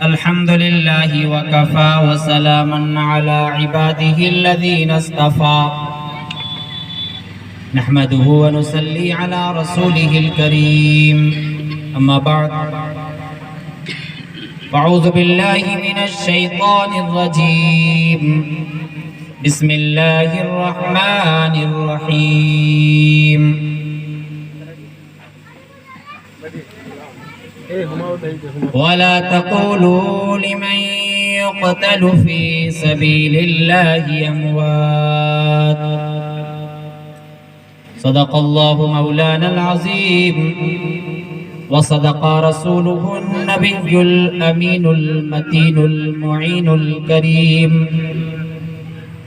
الحمد لله وكفى وسلام على عباده الذين اصطفى نحمده ونصلي على رسوله الكريم أما بعد أعوذ بالله من الشيطان الرجيم بسم الله الرحمن الرحيم ولا تقولوا لمن يقتل في سبيل الله أموات صدق الله مولانا العظيم وصدق رسوله النبي الأمين المتين المعين الكريم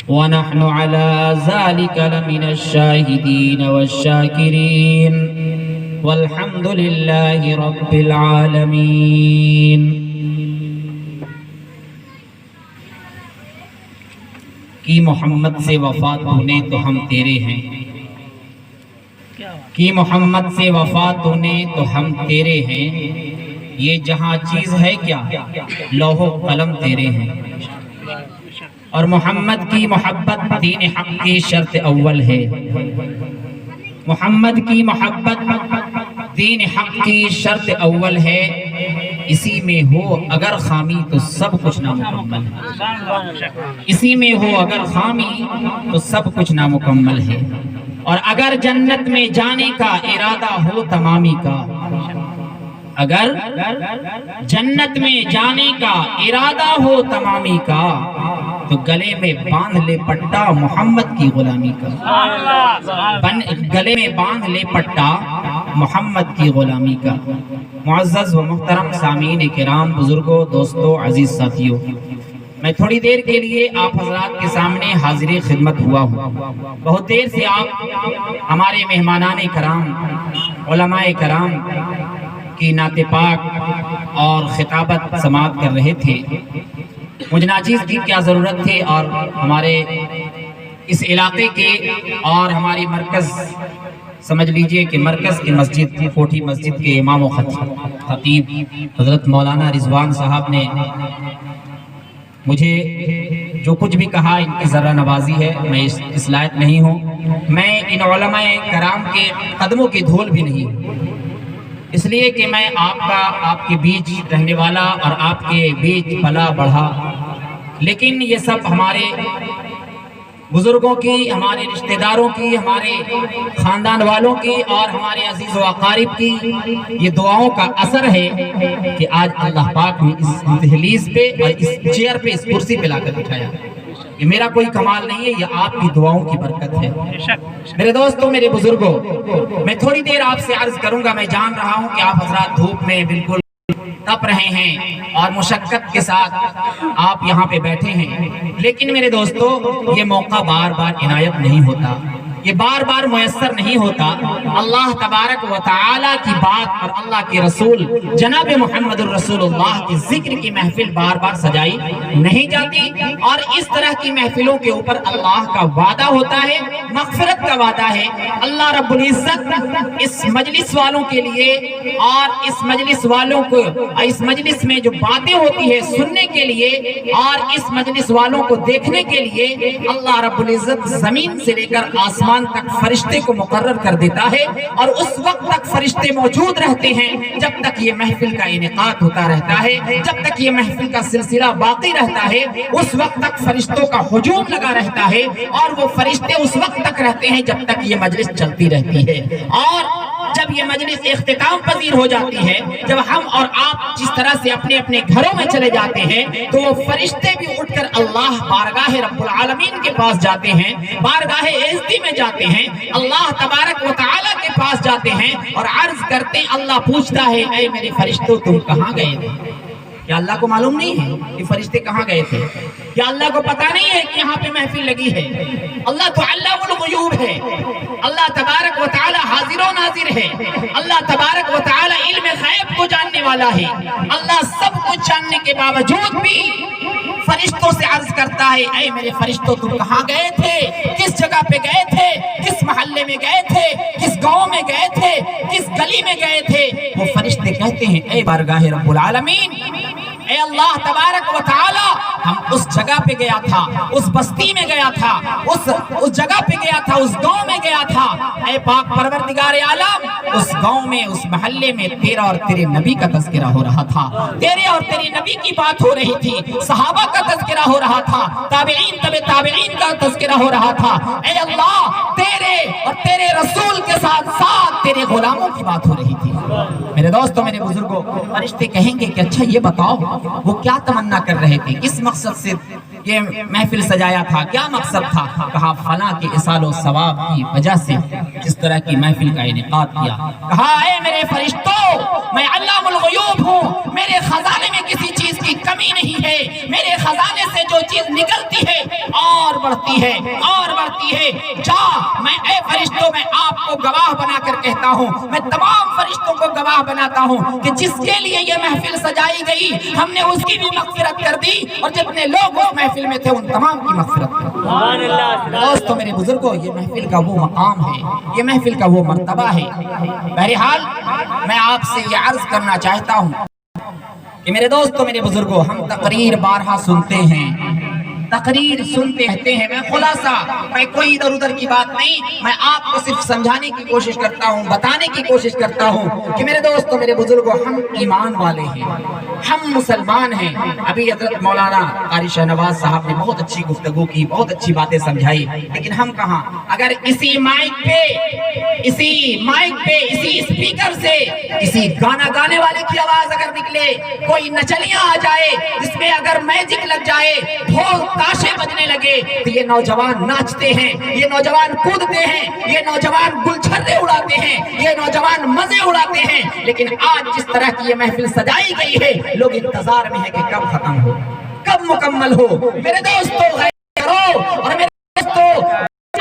ونحن على ذلك لمن الشاهدين والشاكرين والحمد لله رب العالمين. کی محمد سے وفات ہونے تو ہم تیرے ہیں، کی محمد سے وفات ہونے تو ہم تیرے ہیں، یہ جہاں چیز ہے کیا لوح و قلم تیرے ہیں، اور محمد کی محبت دین حق کی شرط اول ہے، محمد کی محبت دین حق کی شرط اول ہے، اسی میں ہو اگر خامی تو سب کچھ نامکمل ہے، اسی میں ہو اگر خامی تو سب کچھ نامکمل ہے، اور اگر جنت میں جانے کا ارادہ ہو تمامی کا، اگر جنت میں جانے کا ارادہ ہو تمامی کا، تو گلے میں باندھ لے پٹا محمد کی غلامی کا، گلے میں باندھ لے پٹا محمد کی غلامی کا۔ معزز و محترم سامعین کرام، بزرگوں، دوستوں، عزیز ساتھیوں، میں تھوڑی دیر کے لیے آپ حضرات کے سامنے حاضر خدمت ہوا ہوں۔ بہت دیر سے آپ ہمارے مہمانان کرام، علماء کرام کی نعت پاک اور خطابت سماعت کر رہے تھے۔ مجھے ناچیز کی کیا ضرورت تھی، اور ہمارے اس علاقے کے اور ہماری مرکز، سمجھ لیجئے کہ مرکز کی مسجد، کوٹھی مسجد کے امام و خطیب حضرت مولانا رضوان صاحب نے مجھے جو کچھ بھی کہا، ان کی ذرہ نوازی ہے، میں اس لائق نہیں ہوں، میں ان علماء کرام کے قدموں کی دھول بھی نہیں ہوں، اس لیے کہ میں آپ کے بیچ رہنے والا اور آپ کے بیچ پلا بڑھا، لیکن یہ سب ہمارے بزرگوں کی، ہمارے رشتہ داروں کی، ہمارے خاندان والوں کی اور ہمارے عزیز و اقارب کی یہ دعاؤں کا اثر ہے کہ آج اللہ پاک نے اس دہلیز پہ اور اس چیئر پہ، اس کرسی پہ لا کر بٹھایا۔ یہ میرا کوئی کمال نہیں ہے، یہ آپ کی دعاؤں کی برکت ہے۔ میرے دوستوں، میرے بزرگوں، میں تھوڑی دیر آپ سے عرض کروں گا۔ میں جان رہا ہوں کہ آپ حضرات دھوپ میں بالکل تپ رہے ہیں اور مشقت کے ساتھ آپ یہاں پہ بیٹھے ہیں، لیکن میرے دوستوں، یہ موقع بار بار عنایت نہیں ہوتا، یہ بار بار میسر نہیں ہوتا۔ اللہ تبارک و تعالی کی بات اور اللہ کے رسول جناب محمد الرسول اللہ کے ذکر کی محفل بار بار سجائی نہیں جاتی، اور اس طرح کی محفلوں کے اوپر اللہ کا وعدہ ہوتا ہے، مغفرت کا وعدہ ہے۔ اللہ رب العزت اس مجلس والوں کے لیے اور اس مجلس والوں کو، اس مجلس میں جو باتیں ہوتی ہے سننے کے لیے اور اس مجلس والوں کو دیکھنے کے لیے، اللہ رب العزت زمین سے لے کر آسمان تک فرشتے کو مقرر کر دیتا ہے، اور اس وقت تک فرشتے موجود رہتے ہیں جب تک یہ محفل کا انعقاد ہوتا رہتا ہے، جب تک یہ محفل کا سلسلہ باقی رہتا ہے، اس وقت تک فرشتوں کا ہجوم لگا رہتا ہے، اور وہ فرشتے اس وقت تک رہتے ہیں جب تک یہ مجلس چلتی رہتی ہے۔ اور جب یہ مجلس اختتام پذیر ہو جاتی ہے، جب ہم اور آپ جس طرح سے اپنے اپنے گھروں میں چلے جاتے ہیں، تو وہ فرشتے بھی اٹھ کر اللہ بارگاہ رب العالمین کے پاس جاتے ہیں، بارگاہ عزتی میں جاتے ہیں، اللہ تبارک و تعالی کے پاس جاتے ہیں اور عرض کرتے ہیں۔ اللہ پوچھتا ہے، اے میرے فرشتوں تم کہاں گئے تھے؟ کیا اللہ کو معلوم نہیں ہے کہ فرشتے کہاں گئے تھے؟ کیا اللہ کو پتا نہیں ہے کہ یہاں پہ محفل لگی ہے؟ اللہ تو علام الغیوب ہے، اللہ تبارک و تعالی حاضر و ناظر ہے، اللہ تبارک و تعالی علم غیب کو جاننے والا ہے۔ اللہ سب کچھ جاننے کے باوجود بھی فرشتوں سے عرض کرتا ہے، اے میرے فرشتوں تم کہاں گئے تھے؟ کس جگہ پہ گئے تھے؟ کس محلے میں گئے تھے؟ کس گاؤں میں گئے تھے؟ کس گلی میں گئے تھے؟ وہ فرشتے کہتے ہیں، اے بارگاہ رب العالمین اے اللہ تبارک و تعالی ہم اس جگہ پہ گیا تھا، اس بستی میں گیا تھا، اس جگہ پہ گیا تھا، اس گاؤں میں گیا تھا، اے پاک پروردگار عالم اس گاؤں میں، اس محلے میں تیرا اور تیرے نبی کا تذکرہ ہو رہا تھا، تیرے اور تیرے نبی کی بات ہو رہی تھی، صحابہ کا تذکرہ ہو رہا تھا، تابعین تبع تابعین کا تذکرہ ہو رہا تھا۔ اے اللہ تیرے اور تیرے رسول کے ساتھ ساتھ تیرے غلاموں کی بات ہو رہی تھی۔ میرے دوستوں، میرے بزرگوں، فرشتے کہیں گے کہ اچھا یہ بتاؤ وہ کیا تمنا کر رہے تھے، کس مقصد سے یہ محفل سجایا تھا، کیا مقصد تھا؟ کہا فلاں کے اصال و ثواب کی وجہ سے اس طرح کی محفل کا انعقاد کیا۔ کہا اے میرے فرشتوں، میں علام الغیوب ہوں، میرے خزانے میں کسی چیز کی کمی نہیں ہے، میرے خزانے سے جو چیز نکلتی ہے اور بڑھتی ہے اور بڑھتی ہے۔ جا، میں اے فرشتوں میں آپ کو گواہ بنا کر کہتا ہوں، میں تمام فرشتوں کو گواہ بناتا ہوں کہ جس کے لیے یہ محفل سجائی گئی ہم نے اس کی بھی مغفرت کر دی، اور جتنے لوگ اس محفل میں تھے ان تمام کی مغفرت کر دی۔ دوستو میرے بزرگوں، یہ محفل کا وہ مقام ہے، یہ محفل کا وہ مرتبہ ہے۔ بہرحال میں آپ سے یہ عرض کرنا چاہتا ہوں کہ میرے دوستو میرے بزرگوں، ہم تقریر بارہا سنتے ہیں، تقریر سنتے رہتے ہیں، میں خلاصہ، میں کوئی ادھر ادھر کی بات نہیں، میں آپ کو صرف سمجھانے کی کوشش کرتا ہوں، بتانے کی کوشش کرتا ہوں کہ میرے دوستو میرے بزرگوں، ہم ایمان والے ہیں، ہم مسلمان ہیں۔ ابھی حضرت مولانا قاری شہنواز صاحب نے بہت اچھی گفتگو کی، بہت اچھی باتیں سمجھائی، لیکن ہم کہاں؟ اگر اسی مائک پہ اسی اسپیکر سے کسی گانا گانے والے کی آواز اگر نکلے، کوئی نچلیاں آ جائے جس میں اگر میجک لگ جائے، ڈھول تاشے بجنے لگے، تو یہ نوجوان ناچتے ہیں، یہ نوجوان کودتے ہیں، یہ نوجوان گلچھرے اڑاتے ہیں، یہ نوجوان مزے اڑاتے ہیں۔ لیکن آج جس طرح کی یہ محفل سجائی گئی ہے، لوگ انتظار میں ہے کہ کب ختم ہو، کب مکمل ہو۔ میرے دوستو غیر کرو، اور میرے دوستو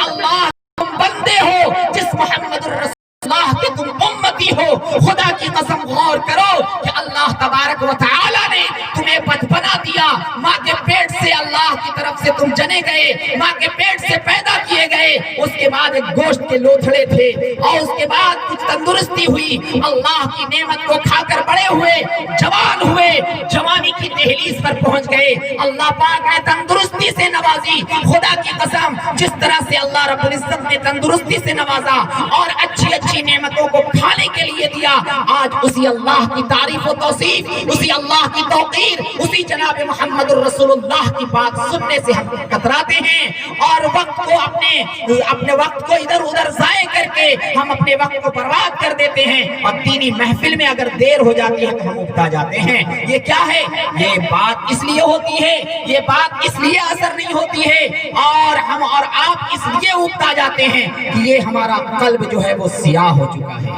اللہ تم بندے ہو جس محمد الرسول اللہ کے تم امتی ہو، خدا کی قسم غور کرو کہ اللہ تبارک و تعالی نے تمہیں بچپنا دیا، ماں کے پیٹ سے اللہ کی طرف سے تم جنے گئے، ماں کے پیٹ سے پیدا کیے گئے، اس کے بعد ایک گوشت کے لوتھڑے تھے، اور اس کے بعد کچھ تندرستی ہوئی، اللہ کی نعمت کو کھا کر بڑے ہوئے، جوان ہوئے، جوانی کی دہلیز پر پہنچ گئے، اللہ پاک نے تندرستی سے نوازی۔ خدا کی قسم جس طرح سے اللہ رب العزت نے تندرستی سے نوازا اور اچھی اچھی نعمتوں کو کھانے کے لیے دیا، آج اسی اللہ کی تعریف و توصیف، اسی اللہ کی توقیر، اسی جناب محمد الرسول اللہ کی بات سننے سے ہم کتراتے ہیں، اور وقت کو اپنے وقت کو ادھر ادھر ضائع کر کے ہم اپنے وقت کو برباد کر دیتے ہیں، اور دینی محفل میں اگر دیر ہو جاتی ہے تو ہم اکتا جاتے ہیں۔ یہ کیا ہے؟ یہ بات اس لیے ہوتی ہے، یہ بات اس لیے اثر نہیں ہوتی ہے، اور ہم اور آپ اس لیے اکتا جاتے ہیں کہ یہ ہمارا قلب جو ہے وہ سیاہ ہو چکا ہے،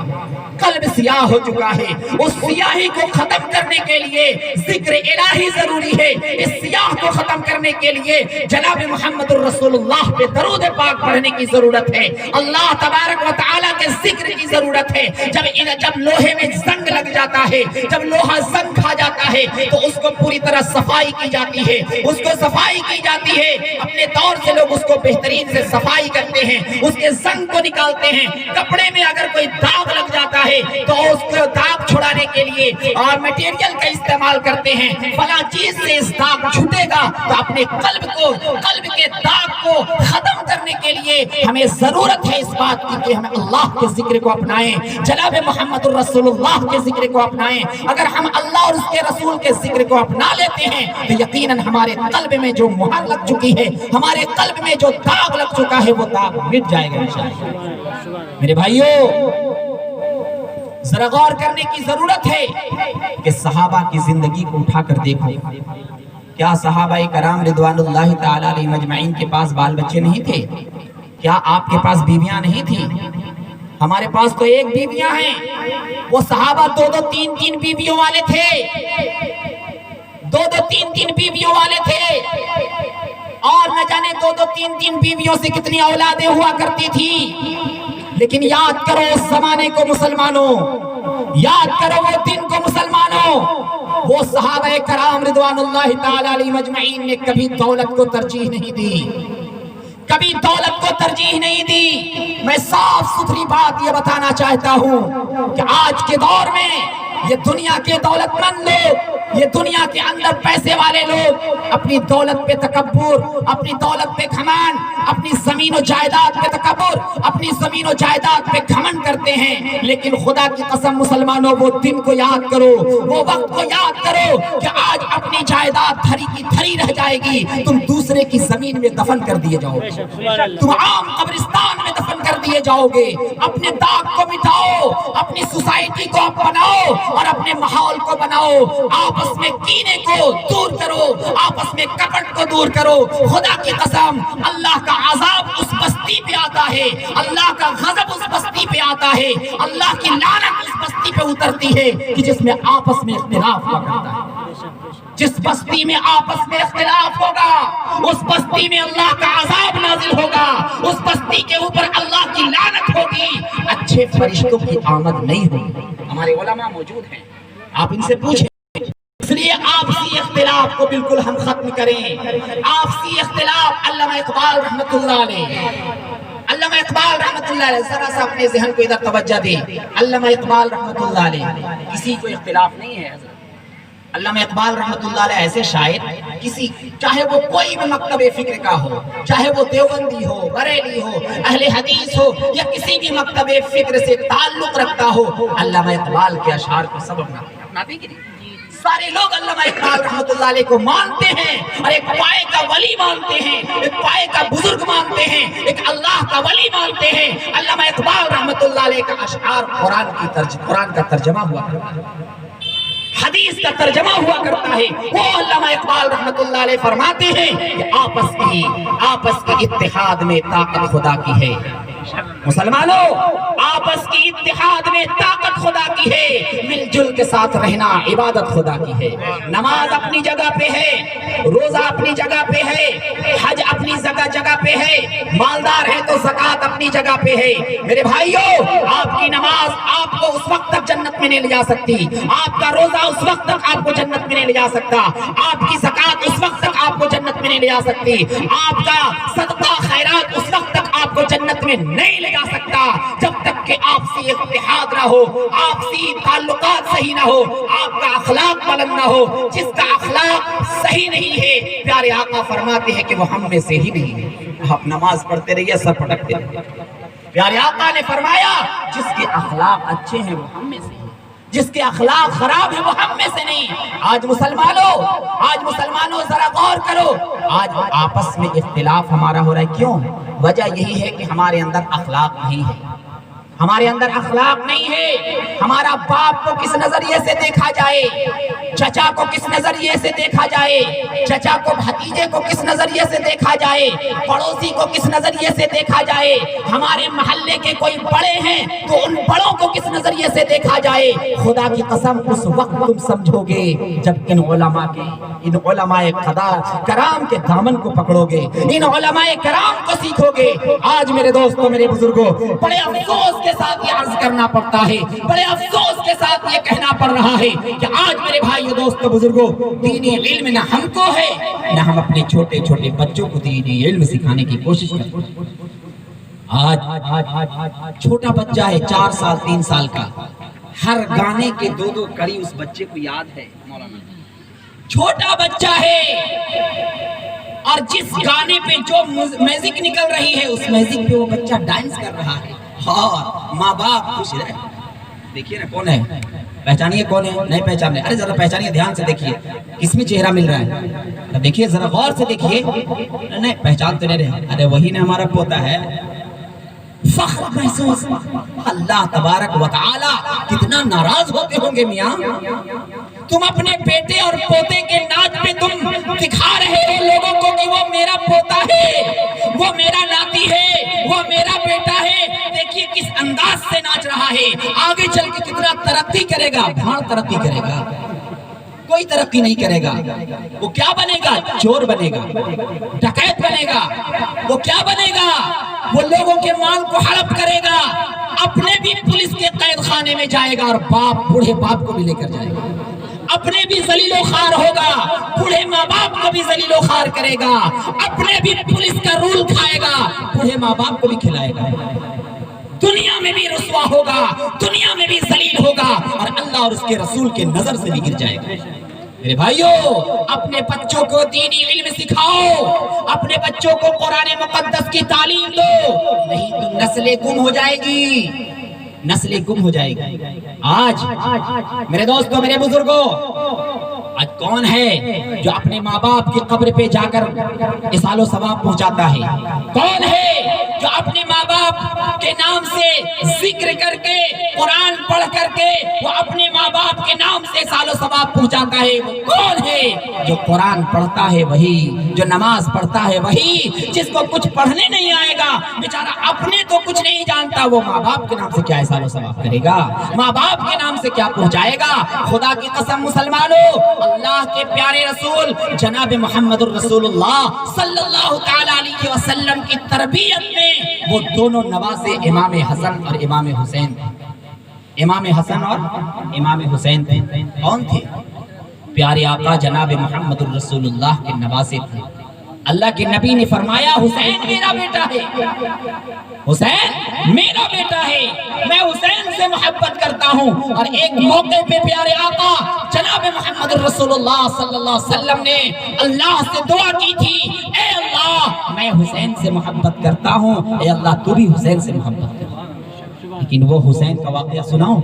قلب سیاہ ہو چکا ہے۔ اس سیاہی کو ختم کرنے کے لیے ذکر الہی ضروری ہے، اس سیاہ کو ختم کرنے کے لیے جناب محمد الرسول اللہ پہ درود پاک پڑھنے کی ضرورت ہے، اللہ تبارک و تعالیٰ کے ذکر کی ضرورت ہے۔ جب لوہے میں زنگ لگ جاتا ہے، جب لوہا زنگ کھا جاتا ہے تو اس کو پوری طرح صفائی کی جاتی ہے، اس کو صفائی کی جاتی ہے، اپنے دور سے لوگ اس کو بہترین سے صفائی کرتے ہیں، اس کے زنگ کو نکالتے ہیں۔ کپڑے میں اگر کوئی داغ لگ جاتا ہے تو اس کو داغ چھڑانے کے لیے اور میٹیریل کا استعمال کرتے ہیں، فلاں چیز سے اس داغ چھوٹے گا، تو اپنے قلب کے داغ کو ختم کرنے کے لیے ہمیں ضرورت ہے اس بات کی کہ ہم اللہ کے ذکر کو اپنائیں، جناب محمد الرسول اللہ کے ذکر کو اپنائیں۔ اگر ہم اللہ اور اس کے رسول کے ذکر کو اپنا لیتے ہیں تو یقیناً ہمارے قلب میں جو مہر لگ چکی ہے، ہمارے قلب میں جو داغ لگ چکا ہے، وہ داغ مٹ جائے گا انشاءاللہ۔ میرے بھائیوں، ذرا غور کرنے کی ضرورت ہے کہ صحابہ کی زندگی کو اٹھا کر دیکھو، کیا صحابہ کرام رضوان اللہ تعالی علیہ مجمعین کے پاس بال بچے نہیں تھے؟ کیا آپ کے پاس بیویاں نہیں تھیں؟ ہمارے پاس تو ایک بیویاں ہیں، وہ صحابہ دو تین بیویوں والے تھے، دو تین بیویوں والے تھے، اور نہ جانے دو تین بیویوں سے کتنی اولادیں ہوا کرتی تھی۔ لیکن یاد کرو اس زمانے کو مسلمانوں، یاد کرو وہ دن کو مسلمانوں، وہ صحابہ کرام رضوان اللہ تعالی علیہ مجمعین نے کبھی دولت کو ترجیح نہیں دی، کبھی دولت کو ترجیح نہیں دی۔ میں صاف ستھری بات یہ بتانا چاہتا ہوں کہ آج کے دور میں یہ دنیا کے دولت مند لوگ، یہ دنیا کے اندر پیسے والے لوگ اپنی دولت پہ تکبر، اپنی دولت پہ گھمنڈ، اپنی زمین و جائیداد پہ تکبر، اپنی زمین و جائیداد پہ گھمنڈ کرتے ہیں، لیکن خدا کی قسم مسلمانوں وہ دن کو یاد کرو، وہ وقت کو یاد کرو کہ آج اپنی جائیداد دھری کی دھری رہ جائے گی، تم دوسرے کی زمین میں دفن کر دیے جاؤ گے، تم عام قبرستان میں دفن کر دیے جاؤ گے۔ اپنے داغ کو مٹاؤ، اپنی سوسائٹی کو بناؤ اور اپنے ماحول کو بناؤ، آپس میں کینے کو دور کرو، آپس میں کپٹ کو دور کرو۔ خدا کی قسم اللہ کا عذاب اس بستی پہ آتا ہے، اللہ کا غضب اس بستی پہ آتا ہے، اللہ کی لعنت اس بستی پہ اترتی ہے کہ جس میں آپس میں اختلاف ہوا کرتا ہے۔ جس بستی میں آپس میں اختلاف ہوگا اس بستی میں اللہ کا عذاب نازل ہوگا، اس بستی کے اوپر اللہ کی لعنت ہوگی، اچھے فرشتوں کی آمد نہیں ہوگی۔ ہمارے علماء موجود ہیں، آپ ان سے پوچھیں۔ اس لیے آپسی اختلاف کو بالکل ہم ختم کریں۔ آپسی اختلاف علامہ اقبال رحمۃ اللہ علیہ، علامہ اقبال رحمۃ اللہ علیہ، ذرا سا اپنے ذہن کو ادھر توجہ دیں۔ علامہ اقبال رحمۃ اللہ علیہ کسی کو اختلاف نہیں ہے۔ علامہ اقبال رحمۃ اللہ علیہ ایسے شاعر، کسی چاہے وہ کوئی بھی مکتب فکر کا ہو، چاہے وہ دیوبندی ہو، بریلی ہو، اہل حدیث ہو، یا کسی بھی مکتب فکر سے تعلق رکھتا ہو، علامہ اقبال کے اشعار کو سب اپناتے ہیں کہ نہیں؟ سارے لوگ علامہ اقبال رحمۃ اللہ علیہ کو مانتے ہیں اور ایک پائے کا ولی مانتے ہیں، ایک پائے کا بزرگ مانتے ہیں، ایک اللہ کا ولی مانتے ہیں۔ علامہ اقبال رحمۃ اللہ علیہ کا اشعار قرآن کا ترجمہ ہوا کرتا ہے، حدیث کا ترجمہ ہوا کرتا ہے۔ وہ علامہ اقبال رحمۃ اللہ علیہ فرماتے ہیں کہ آپس کی اتحاد میں طاقت خدا کی ہے۔ مسلمانوں، آپس کی اتحاد میں طاقت خدا کی ہے، مل جل کے ساتھ رہنا عبادت خدا کی ہے۔ نماز اپنی جگہ پہ ہے، روزہ اپنی جگہ پہ ہے، حج اپنی جگہ پہ ہے، مالدار ہے تو زکوٰۃ اپنی جگہ پہ ہے۔ میرے بھائیوں، آپ کی نماز آپ کو اس وقت تک جنت میں نہیں لے جا سکتی، آپ کا روزہ اس وقت تک آپ کو جنت میں نہیں لے جا سکتا، آپ کی زکوٰۃ اس وقت تک آپ کو جنت میں نہیں لے جا سکتی، آپ کا صدقہ خیرات اس وقت تک آپ کو جنت میں نہیں لے جا سکتا جب تک کہ آپسی اتحاد نہ ہو، آپسی تعلقات صحیح نہ ہو، آپ کا اخلاق بلند نہ ہو۔ جس کا اخلاق صحیح نہیں ہے، پیارے آقا فرماتے ہیں کہ وہ ہم میں سے ہی نہیں ہے۔ آپ نماز پڑھتے رہیے، سر پٹکتے رہیے۔ پیارے آقا نے فرمایا جس کے اخلاق اچھے ہیں وہ ہم میں سے ہیں، جس کے اخلاق خراب ہیں وہ ہم میں سے نہیں۔ آج مسلمانوں ذرا غور کرو، آج آپس میں اختلاف ہمارا ہو رہا ہے، کیوں؟ وجہ یہی ہے کہ ہمارے اندر اخلاق نہیں ہے، ہمارے اندر اخلاق نہیں ہے۔ ہمارا باپ کو کس نظریے سے دیکھا جائے، چچا کو کس نظریے سے دیکھا جائے، چچا کو بھتیجے کو کس نظریے سے دیکھا جائے، پڑوسی کو کس نظریے سے دیکھا جائے، ہمارے محلے کے کوئی بڑے ہیں تو ان بڑوں کو کس نظریے سے دیکھا جائے۔ خدا کی قسم اس وقت تم سمجھو گے جب ان علماء کرام کے دامن کو پکڑو گے، ان علماء کرام کو سیکھو گے۔ آج میرے دوستوں، میرے بزرگوں، بڑے افسوس کے ساتھ یہ عرض کرنا پڑتا ہے، بڑے افسوس کے ساتھ یہ کہنا پڑ رہا ہے کہ آج میرے بھائیو دوستو بزرگوں، دینی علم نہ ہم کو ہے نہ ہم اپنے چھوٹے چھوٹے بچوں کو دینی علم سکھانے کی کوشش کرتے ہیں۔ آج چھوٹا بچہ ہے 4 سال 3 سال کا، ہر گانے کے 2 کڑی اس بچے کو یاد ہے۔ مولانا چھوٹا بچہ ہے اور جس گانے پہ جو میوزک نکل رہی ہے اس میوزک پہ وہ بچہ ڈانس کر رہا ہے اور ماں باپ خوش رہے۔ دیکھیے نا کون ہے، پہچانیے کون ہے، نہیں پہچان رہے، ارے ذرا پہچانیے، دھیان سے دیکھیے کس میں چہرہ مل رہا ہے، دیکھیے ذرا غور سے دیکھیے، نہیں پہچان تو نہیں رہے، ارے وہی نے ہمارا پوتا ہے۔ فخر محسوس، اللہ تبارک و تعالی کتنا ناراض ہوتے ہوں گے میاں، تم اپنے بیٹے اور پوتے کے ناچ پہ تم دکھا رہے ہو لوگوں کو کہ وہ میرا پوتا ہے، وہ میرا ناتی ہے، وہ میرا بیٹا ہے۔ دیکھیے کس انداز سے ناچ رہا ہے، آگے چل کے کتنا ترقی کرے گا، بھاڑ ترقی کرے گا، کوئی ترقی نہیں کرے گا۔ وہ کیا بنے گا؟ چور بنے گا، ڈکیت بنے گا۔ وہ کیا بنے گا؟ وہ لوگوں کے مال کو ہڑپ کرے گا، اپنے بھی پولیس کے قید خانے میں جائے گا اور بوڑھے باپ کو بھی لے کر جائے گا، اپنے بھی ذلیل و خوار ہوگا، بوڑھے ماں باپ کو بھی ذلیل و خوار کرے گا، اپنے بھی پولیس کا رول کھائے گا، بوڑھے ماں باپ کو بھی کھلائے گا، دنیا میں بھی رسوا ہوگا، دنیا میں بھی ذلیل ہوگا اور اللہ اور اس کے رسول کے نظر سے بھی گر جائے گا۔ میرے بھائیوں، اپنے بچوں کو دینی علم سکھاؤ، اپنے بچوں کو قرآن مقدس کی تعلیم دو، نہیں تو نسلیں گم ہو جائے گی، نسلیں گم ہو جائے گی۔ آج میرے دوستوں، میرے بزرگوں، آج کون ہے جو اپنے ماں باپ کی قبر پہ جا کر اصال و ثواب پہنچاتا ہے؟ کون ہے جو اپنے ماں باپ کے نام سے ذکر کر کے، قرآن پڑھ کر کے وہ اپنے ماں باپ کے نام سے اصال و ثواب پہنچاتا ہے؟ وہ کون ہے جو قرآن پڑھتا ہے وہی، جو نماز پڑھتا ہے وہی، جس کو کچھ پڑھنے نہیں آئے گا بیچارہ، اپنے تو کچھ نہیں جانتا، وہ ماں باپ کے نام سے کیا اصال و ثواب کرے گا؟ ماں باپ کے نام سے کیا پہنچائے گا؟ خدا کی قسم مسلمانوں، اللہ کے پیارے رسول جناب محمد الرسول اللہ صلی اللہ تعالی علیہ وسلم کی تربیت میں وہ دونوں نواسے امام حسن اور امام حسین تھے، امام حسن اور امام حسین تھے۔ کون تھے؟ پیارے آقا جناب محمد الرسول اللہ کے نواسے تھے۔ اللہ کے نبی نے فرمایا حسین میرا بیٹا ہے، حسین میرا بیٹا ہے، میں حسین سے محبت کرتا ہوں۔ اور ایک موقع پہ پیارے آقا جناب محمد الرسول اللہ صلی اللہ علیہ وسلم نے اللہ سے دعا کی تھی، اے اللہ میں حسین سے محبت کرتا ہوں، اے اللہ تو بھی حسین سے محبت کر۔ لیکن وہ حسین کا واقعہ سناؤ،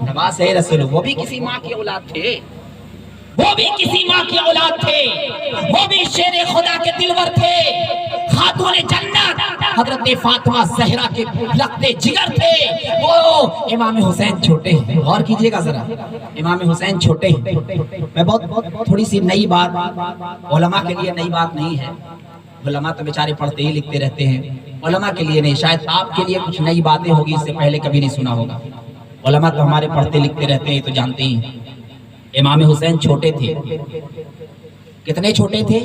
نواسے رسول، وہ بھی کسی ماں کی اولاد تھے، وہ بھی کسی ماں کی اولاد تھے، وہ بھی شیر خدا کے دلور تھے، خاتون جنت حضرت فاطمہ زہرا کے لگتے جگر تھے۔ وہ امام حسین چھوٹے ہیں، غور کیجئے گا ذرا، امام حسین چھوٹے ہیں۔ میں بہت تھوڑی سی نئی بات، علماء کے لیے نئی بات نہیں ہے، علماء تو بیچارے پڑھتے ہی لکھتے رہتے ہیں، علماء کے لیے نہیں، شاید آپ کے لیے کچھ نئی باتیں ہوگی، اس سے پہلے کبھی نہیں سنا ہوگا۔ علماء تو ہمارے پڑھتے لکھتے رہتے ہیں تو جانتے ہی ہیں۔ امام حسین چھوٹے تھے، کتنے چھوٹے تھے؟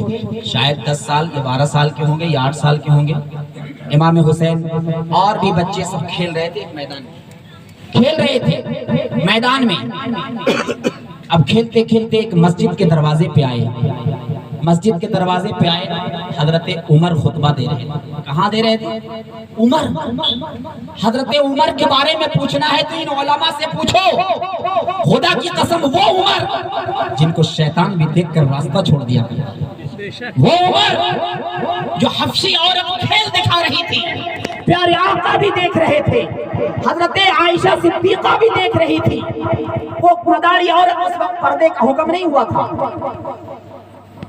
شاید 10 سال یا 12 سال کے ہوں گے یا 8 سال کے ہوں گے۔ امام حسین اور بھی بچے سب کھیل رہے تھے، ایک میدان میں کھیل رہے تھے، میدان میں۔ اب کھیلتے کھیلتے ایک مسجد کے دروازے پہ آئے، مسجد کے دروازے پہ آئے، حضرت عمر خطبہ دے رہے تھے۔ کہاں دے رہے تھے؟ عمر، حضرت عمر کے بارے میں پوچھنا ہے تو ان علماء سے پوچھو، خدا کی قسم وہ عمر جن کو شیطان بھی دیکھ کر راستہ چھوڑ دیا، وہ عمر جو حبشی عورت کھیل دکھا رہی تھی، پیارے آقا بھی دیکھ رہے تھے، حضرت عائشہ صدیقہ بھی دیکھ رہی تھی۔ وہ مداری عورت، اس وقت پردے کا حکم نہیں ہوا تھا،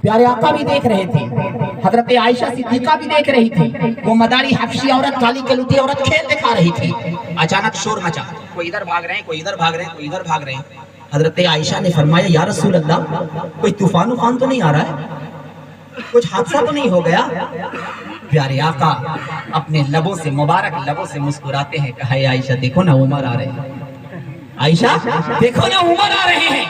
پیارے آقا بھی دیکھ رہے تھے، حضرت عائشہ صدیقہ بھی دیکھ رہی تھی۔ وہ مداری حبشی عورت، کالی کلوٹی عورت کھیل دکھا رہی تھی۔ اچانک شور مچا، کوئی ادھر بھاگ رہے ہیں، کوئی ادھر بھاگ رہے ہیں، کوئی ادھر بھاگ رہے ہیں۔ حضرت عائشہ نے فرمایا یا رسول اللہ، کوئی طوفان تو نہیں آ رہا ہے، کچھ حادثہ تو نہیں ہو گیا؟ پیارے آقا اپنے لبوں سے، مبارک لبوں سے مسکراتے ہیں، کہا اے عائشہ دیکھو نا عمر آ رہے ہیں، عائشہ دیکھو نا عمر آ رہے ہیں۔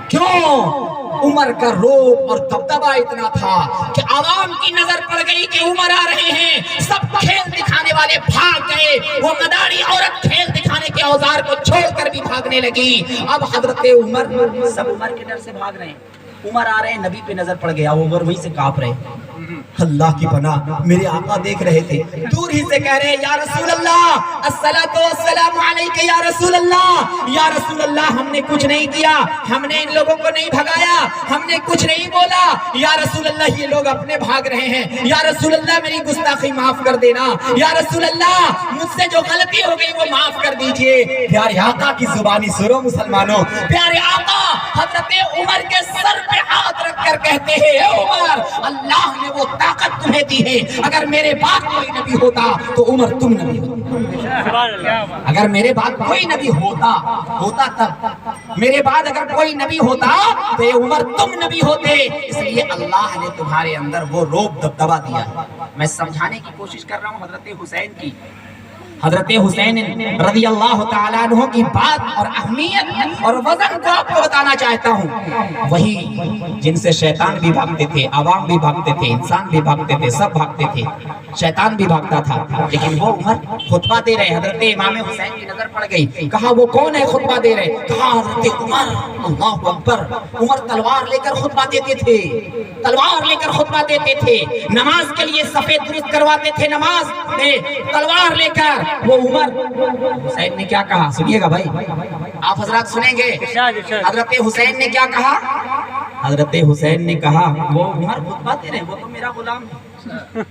کیوں؟ عمر کا روب اور دبدبہ اتنا تھا کہ عوام کی نظر پڑ گئی کہ عمر آ رہے ہیں، سب کھیل دکھانے والے بھاگ گئے، وہ مداری عورت کھیل دکھانے کے اوزار کو چھوڑ کر بھی بھاگنے لگی۔ اب حضرت عمر، سب عمر کے ڈر سے بھاگ رہے ہیں، عمر آ رہے ہیں، نبی پہ نظر پڑ گیا، عمر وہیں سے کانپ رہے۔ اللہ کی پناہ، میرے آقا دیکھ رہے تھے، دور ہی سے کہہ رہے ہیں یا رسول اللہ الصلاۃ والسلام علیک یا رسول اللہ، یا رسول اللہ ہم نے کچھ نہیں کیا، ہم نے ان لوگوں کو نہیں بھگایا، ہم نے کچھ نہیں بولا، یا رسول اللہ یہ لوگ اپنے بھاگ رہے ہیں، یا رسول اللہ میری گستاخی معاف کر دینا، یا رسول اللہ مجھ سے جو غلطی ہو گئی وہ معاف کر دیجئے۔ پیارے آقا کی زبانی سنو مسلمانوں، پیارے آقا حضرت عمر کے سر پہ ہاتھ رکھ کر کہتے ہیں اے عمر، اللہ نے وہ طاقت تمہیں دی ہے، اگر میرے بعد کوئی نبی ہوتا تو عمر تم نبی ہوتا، اگر میرے بعد کوئی نبی ہوتا تب، میرے بعد اگر کوئی نبی ہوتا تو یہ عمر تم نبی ہوتے، اس لیے اللہ نے تمہارے اندر وہ روب دبدبا دیا۔ میں سمجھانے کی کوشش کر رہا ہوں حضرت حسین کی، حضرت حسین رضی اللہ تعالیٰ عنہ کی بات اور اہمیت اور وزن کو آپ کو بتانا چاہتا ہوں۔ وہی جن سے شیطان بھی بھاگتے تھے، عوام بھی بھاگتے تھے، انسان بھی بھاگتے تھے، سب بھاگتے تھے، شیطان بھی بھاگتا تھا، لیکن وہ عمر خطبہ دے رہے، حضرت امام حسین کی نظر پڑ گئی، کہا وہ کون ہے خطبہ دے رہے؟ کہا حضرت عمر۔ اللہ اکبر، عمر تلوار لے کر خطبہ دیتے تھے، تلوار لے کر خطبہ دیتے تھے، نماز کے لیے صفیں درست کرواتے تھے، نماز میں تلوار لے کر وہ عمر. حسین نے کیا کہا؟ سنیے گا بھائی، آپ حضرات سنیں گے. حضرت حسین نے کیا کہا؟ حضرت حسین نے کہا وہ عمر خطبہ دے رہے ہیں، وہ تو میرا غلام ہے.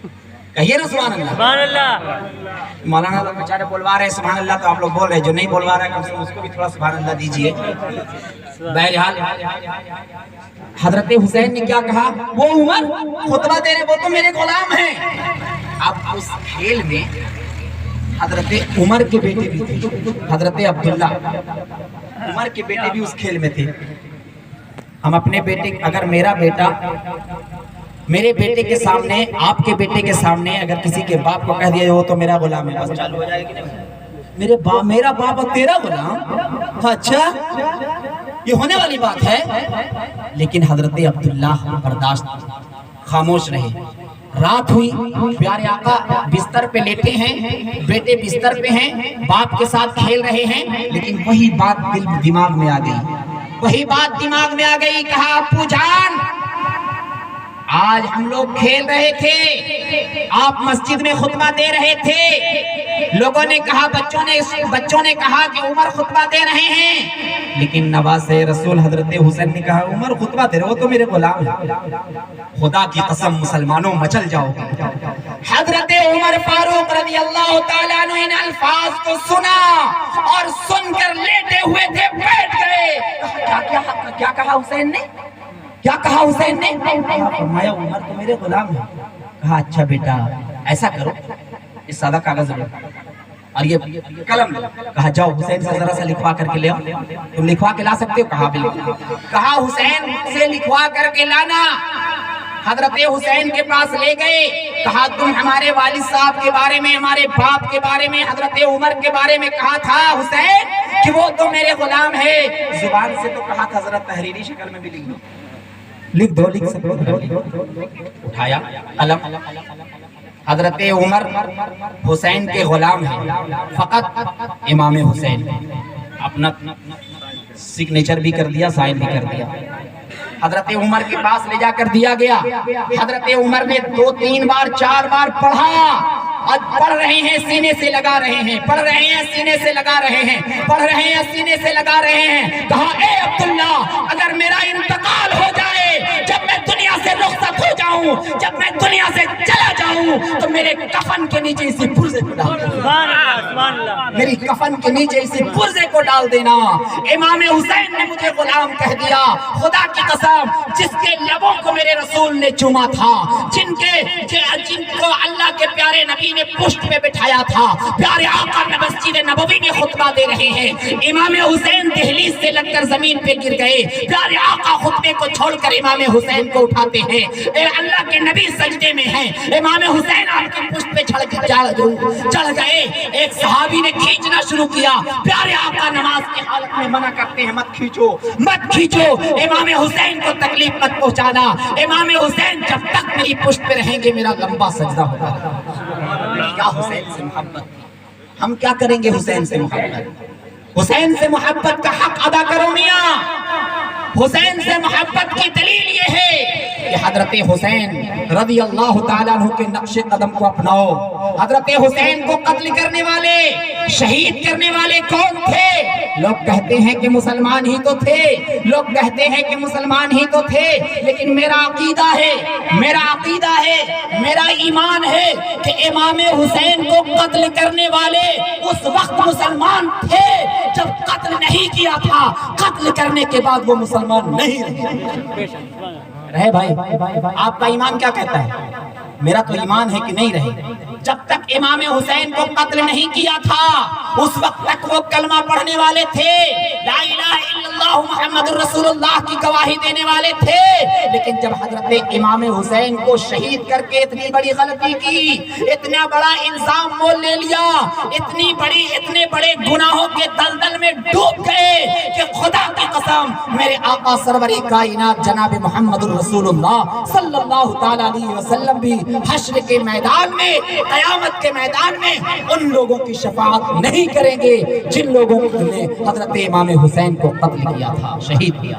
کہیے نا سبحان اللہ. سبحان اللہ. مولانا لوگ بیچارے بولوا رہے ہیں سبحان اللہ، تو آپ لوگ بول رہے ہیں، جو نہیں بولوا رہے ہیں اس کو بھی تھوڑا سبحان اللہ دیجئے. بہرحال حضرت حسین نے کیا کہا؟ وہ عمر خطبہ دے رہے ہیں، وہ تو میرے غلام ہیں. اب اس کھیل میں حضرت عمر کے بیٹے بھی تھے، حضرت عبداللہ عمر کے بیٹے بھی اس کھیل میں تھے. ہم اپنے بیٹے، اگر میرے بیٹے کے سامنے، آپ کے بیٹے کے سامنے اگر کسی کے باپ کو کہہ دیا وہ تو میرا غلام ہے، بس چالو ہو جائے گی نہیں؟ میرا باپ اور تیرا غلام؟ اچھا یہ ہونے والی بات ہے. لیکن حضرت عبداللہ برداشت خاموش رہے. رات ہوئی، پیارے آقا بستر پہ لیٹے ہیں، بیٹے بستر پہ ہیں، باپ کے ساتھ کھیل رہے ہیں، لیکن وہی بات دماغ میں آ گئی. کہا ابو جان آج ہم لوگ کھیل رہے تھے، آپ مسجد میں خطبہ دے رہے تھے، لوگوں نے کہا، بچوں نے کہا کہ عمر خطبہ دے رہے ہیں، لیکن نواز رسول حضرت حسین نے کہا عمر خطبہ دے رہے، وہ تو میرے غلام ہے. خدا کی قسم مسلمانوں مچل جاؤ گے. حضرت عمر فاروق رضی اللہ تعالیٰ عنہ ان الفاظ کو سنا اور سن کر لیٹے ہوئے تھے، بیٹھ گئے. کیا کہا حسین نے؟ کیا کہا حسین نے؟ فرمایا عمر تو میرے غلام ہے. کہا اچھا بیٹا ایسا کرو، اس سادہ کاغذ لو اور یہ قلم لو. کہا جاؤ حسین سے ذرا سا لکھوا کر کے لے آؤ. تم لکھوا کے لا سکتے ہو؟ کہا بالکل. کہا حسین سے لکھوا کر کے لانا. حضرت حسین کے پاس لے گئے. کہا تم ہمارے والد صاحب کے بارے میں، ہمارے باپ کے بارے میں، حضرت عمر کے بارے میں کہا تھا حسین کہ وہ تو میرے غلام ہے. زبان سے تو کہا تھا، ذرا تحریری شکل میں بھی لکھ دو. لکھ سکتے. اٹھایا قلم. حضرت عمر حسین کے غلام ہیں، فقط امام حسین. اپنا سگنیچر بھی کر دیا، سائن بھی کر دیا. حضرت عمر کے پاس لے جا کر دیا گیا. حضرت عمر نے 2 3 بار 4 بار پڑھا. اور پڑھ رہے ہیں سینے سے لگا رہے ہیں، پڑھ رہے ہیں سینے سے لگا رہے ہیں، پڑھ رہے ہیں سینے سے لگا رہے ہیں. کہا اے عبداللہ اگر میرا انتقال ہو جائے، جب میں دنیا سے رخصت ہو جاؤں، جب میں دنیا سے چلا جاؤں، تو میرے کفن کے نیچے اسی پرزے کو ڈال دینا. میری کفن کے نیچے اسی پرزے کو ڈال دینا. امام حسین نے مجھے غلام کہہ دیا. خدا کی قسم جس کے لبوں کو میرے رسول نے چوما تھا، جن کو اللہ کے پیارے نبی نے پشت پہ بٹھایا تھا، پیارے آقا مسجد نبوی میں خطبہ دے رہے ہیں، امام حسین دہلیز سے لگ کر زمین پہ گر گئے. پیارے آقا خطبے کو چھوڑ کر امام حسین کو اٹھاتے ہیں. اللہ کے نبی سجدے میں ہیں، امام حسین آپ کی پشت پہ چڑھ گئے. ایک صحابی نے کھینچنا شروع کیا. پیارے آقا نماز کی حالت میں منع کرتے ہیں، مت کھینچو مت کھینچو، امام حسین کو تکلیف مت پہنچانا. امام حسین جب تک میری پشت پہ رہیں گے میرا لمبا سجدہ ہوگا. کیا حسین سے محبت! ہم کیا کریں گے حسین سے محبت؟ حسین سے محبت کا حق ادا کرو میاں. حسین سے محبت کی دلیل یہ ہے کہ حضرت حسین رضی اللہ تعالیٰ عنہ کے نقش قدم کو اپناؤ. حضرت حسین کو قتل کرنے والے، شہید کرنے والے کون تھے؟ لوگ کہتے ہیں کہ مسلمان ہی تو تھے، لوگ کہتے ہیں کہ مسلمان ہی تو تھے، لیکن میرا عقیدہ ہے، میرا ایمان ہے کہ امام حسین کو قتل کرنے والے اس وقت مسلمان تھے جب قتل نہیں کیا تھا. قتل کرنے کے بعد وہ مسلمان نہیں رہے. بھائی آپ کا ایمان کیا کہتا ہے؟ میرا تو ایمان ہے کہ نہیں رہے. جب تک امام حسین کو قتل نہیں کیا تھا اس وقت تک وہ کلمہ پڑھنے والے تھے، لا الہ الا اللہ محمد رسول اللہ کی گواہی دینے والے تھے. لیکن جب حضرت امام حسین کو شہید کر کے اتنی بڑی غلطی کی، اتنا بڑا الزام مول لے لیا، اتنے بڑے گناہوں کے دلدل میں ڈوب گئے کہ خدا کی قسم میرے آقا سرور کائنات جناب محمد رسول اللہ صلی اللہ تعالیٰ علیہ وسلم بھی حشر کے میدان میں، قیامت کے میدان میں ان لوگوں کی شفاعت نہیں کریں گے جن لوگوں نے حضرت امام حسین کو قتل کیا تھا، شہید کیا.